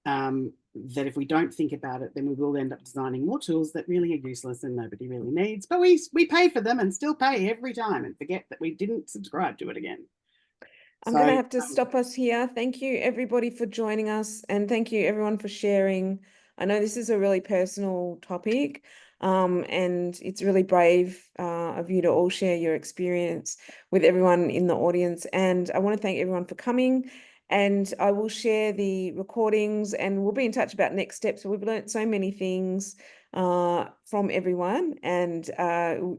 that if we don't think about it, then we will end up designing more tools that really are useless and nobody really needs. But we pay for them and still pay every time and forget that we didn't subscribe to it again. I'm going to have to stop us here. Thank you, everybody, for joining us. And thank you, everyone, for sharing. I know this is a really personal topic, and it's really brave of you to all share your experience with everyone in the audience. And I want to thank everyone for coming. And I will share the recordings and we'll be in touch about next steps. We've learned so many things from everyone, and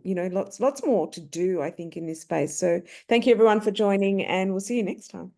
you know, lots more to do, I think, in this space. So thank you everyone for joining, and we'll see you next time.